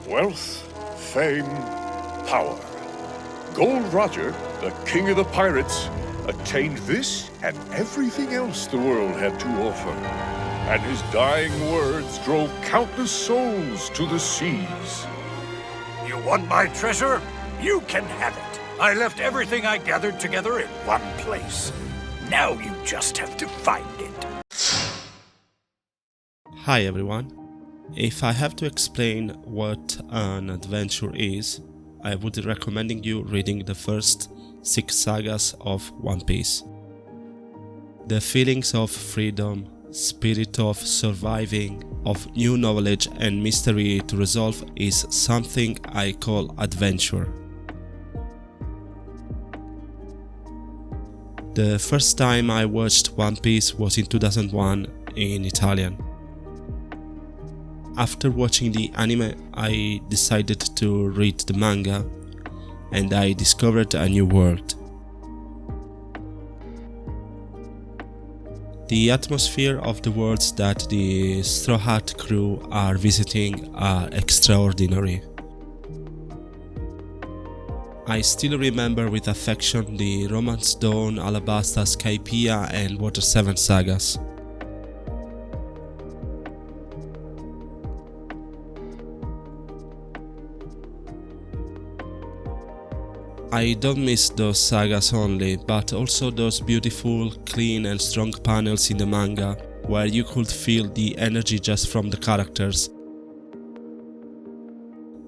Wealth, fame, power. Gold Roger, the king of the pirates, attained this and everything else the world had to offer. And his dying words drove countless souls to the seas. You want my treasure? You can have it. I left everything I gathered together in one place. Now you just have to find it. Hi everyone. If I have to explain what an adventure is, I would recommend you reading the first 6 sagas of One Piece. The feelings of freedom, spirit of surviving, of new knowledge and mystery to resolve is something I call adventure. The first time I watched One Piece was in 2001 in Italian. After watching the anime, I decided to read the manga and I discovered a new world. The atmosphere of the worlds that the Straw Hat crew are visiting are extraordinary. I still remember with affection the Romance Dawn, Alabasta, Skypiea and Water 7 sagas. I don't miss those sagas only, but also those beautiful, clean and strong panels in the manga, where you could feel the energy just from the characters.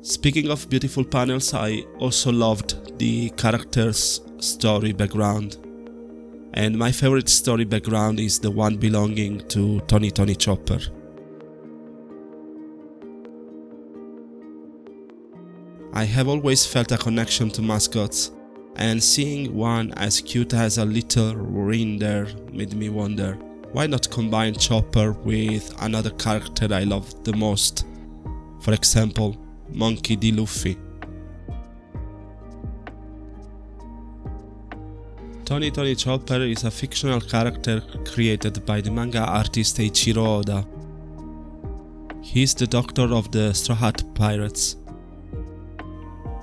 Speaking of beautiful panels, I also loved the characters' story background. And my favorite story background is the one belonging to Tonytonychopper. I have always felt a connection to mascots, and seeing one as cute as a little reindeer made me wonder, why not combine Chopper with another character I love the most? For example, Monkey D. Luffy. Tonytonychopper is a fictional character created by the manga artist Eiichiro Oda. He is the doctor of the Straw Hat Pirates.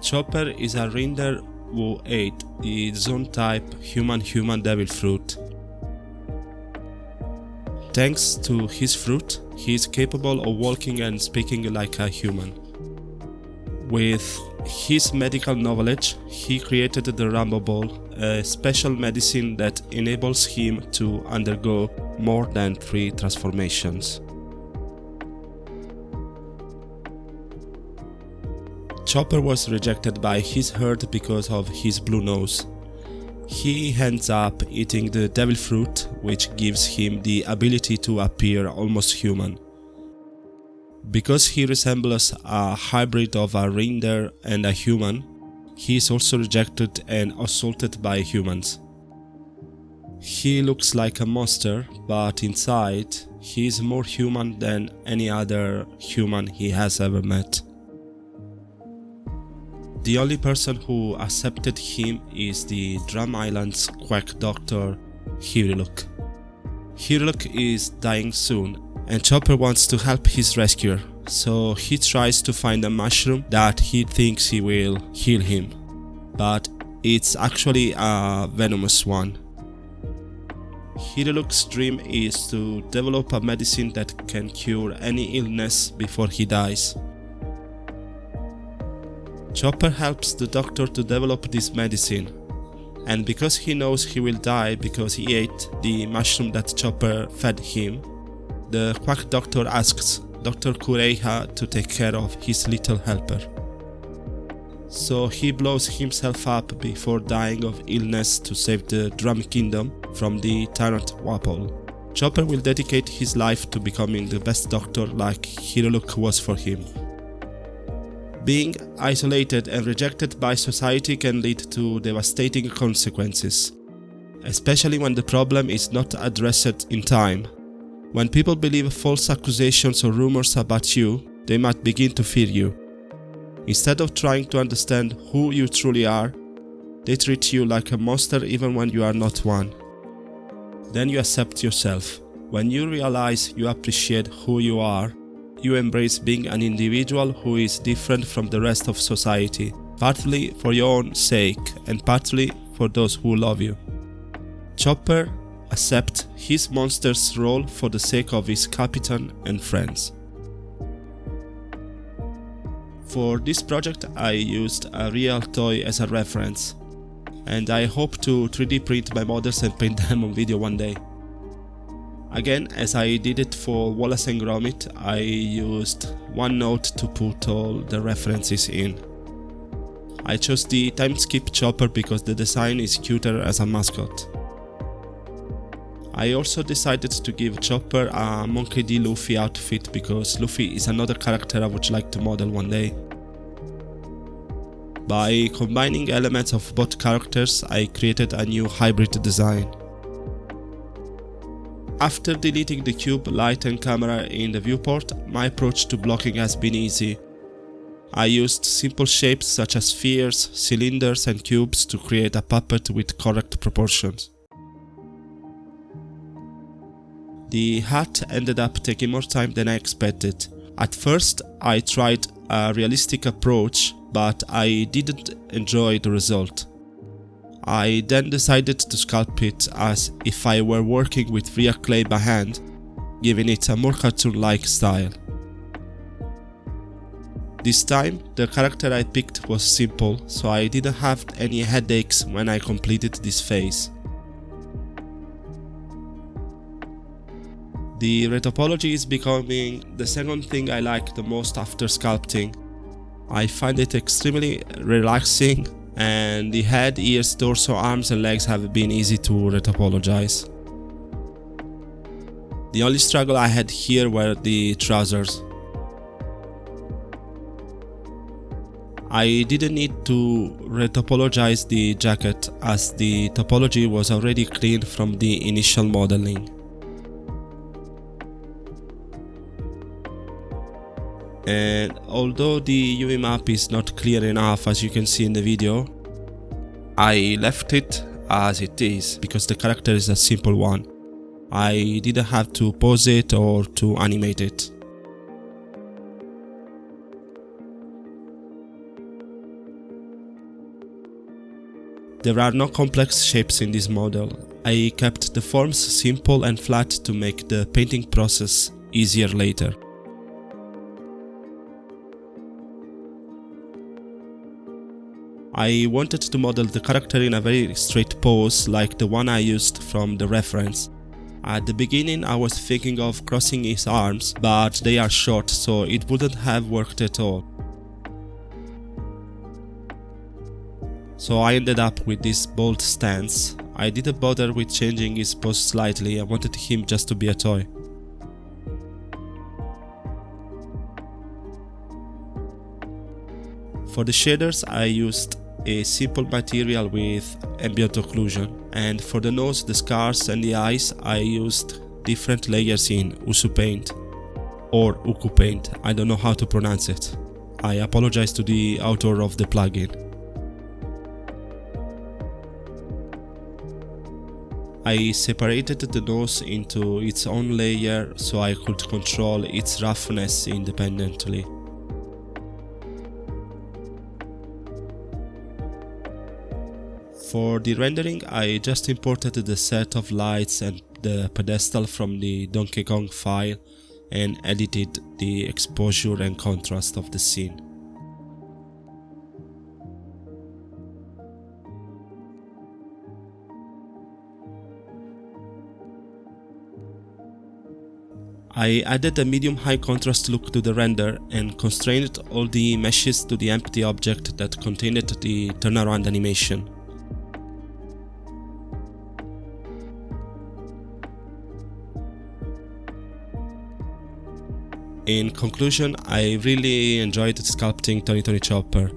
Chopper is a reindeer who ate the zone-type human devil fruit. Thanks to his fruit, he is capable of walking and speaking like a human. With his medical knowledge, he created the Rambo Ball, a special medicine that enables him to undergo more than 3 transformations. Chopper was rejected by his herd because of his blue nose. He ends up eating the devil fruit, which gives him the ability to appear almost human. Because he resembles a hybrid of a reindeer and a human, he is also rejected and assaulted by humans. He looks like a monster, but inside, he is more human than any other human he has ever met. The only person who accepted him is the Drum Island's quack doctor, Hiruluk. Hiruluk is dying soon, and Chopper wants to help his rescuer, so he tries to find a mushroom that he thinks he will heal him, but it's actually a venomous one. Hiruluk's dream is to develop a medicine that can cure any illness before he dies. Chopper helps the doctor to develop this medicine, and because he knows he will die because he ate the mushroom that Chopper fed him, the quack doctor asks Dr. Kureiha to take care of his little helper. So he blows himself up before dying of illness to save the Drum Kingdom from the tyrant Wapol. Chopper will dedicate his life to becoming the best doctor like Hiruluk was for him. Being isolated and rejected by society can lead to devastating consequences, especially when the problem is not addressed in time. When people believe false accusations or rumors about you, they might begin to fear you. Instead of trying to understand who you truly are, they treat you like a monster even when you are not one. Then you accept yourself. When you realize you appreciate who you are, you embrace being an individual who is different from the rest of society, partly for your own sake and partly for those who love you. Chopper accepts his monster's role for the sake of his captain and friends. For this project I used a real toy as a reference, and I hope to 3D print my models and paint them on video one day. Again, as I did it for Wallace and Gromit, I used OneNote to put all the references in. I chose the timeskip Chopper because the design is cuter as a mascot. I also decided to give Chopper a Monkey D. Luffy outfit because Luffy is another character I would like to model one day. By combining elements of both characters, I created a new hybrid design. After deleting the cube, light and camera in the viewport, my approach to blocking has been easy. I used simple shapes such as spheres, cylinders and cubes to create a puppet with correct proportions. The hat ended up taking more time than I expected. At first, I tried a realistic approach, but I didn't enjoy the result. I then decided to sculpt it as if I were working with real clay by hand, giving it a more cartoon-like style. This time, the character I picked was simple, so I didn't have any headaches when I completed this phase. The retopology is becoming the second thing I like the most after sculpting. I find it extremely relaxing, and the head, ears, torso, arms and legs have been easy to retopologize. The only struggle I had here were the trousers. I didn't need to retopologize the jacket as the topology was already clean from the initial modeling. And although the UV map is not clear enough as you can see in the video, I left it as it is because the character is a simple one. I didn't have to pose it or to animate it. There are no complex shapes in this model. I kept the forms simple and flat to make the painting process easier later. I wanted to model the character in a very straight pose like the one I used from the reference. At the beginning I was thinking of crossing his arms, but they are short so it wouldn't have worked at all. So I ended up with this bold stance. I didn't bother with changing his pose slightly, I wanted him just to be a toy. For the shaders I used a simple material with ambient occlusion, and for the nose, the scars and the eyes I used different layers in Usu paint or Uku paint, I don't know how to pronounce it. I apologize to the author of the plugin. I separated the nose into its own layer so I could control its roughness independently. For the rendering, I just imported the set of lights and the pedestal from the Donkey Kong file and edited the exposure and contrast of the scene. I added a medium-high contrast look to the render and constrained all the meshes to the empty object that contained the turnaround animation. In conclusion, I really enjoyed sculpting tonytonychopper.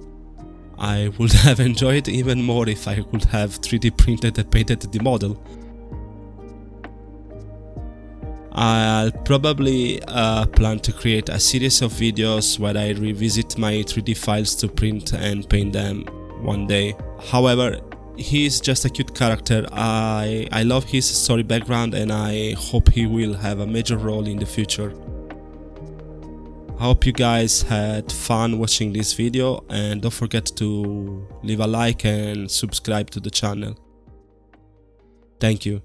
I would have enjoyed even more if I could have 3D printed and painted the model. I'll probably plan to create a series of videos where I revisit my 3D files to print and paint them one day. However, he is just a cute character. I love his story background and I hope he will have a major role in the future. I hope you guys had fun watching this video, and don't forget to leave a like and subscribe to the channel. Thank you.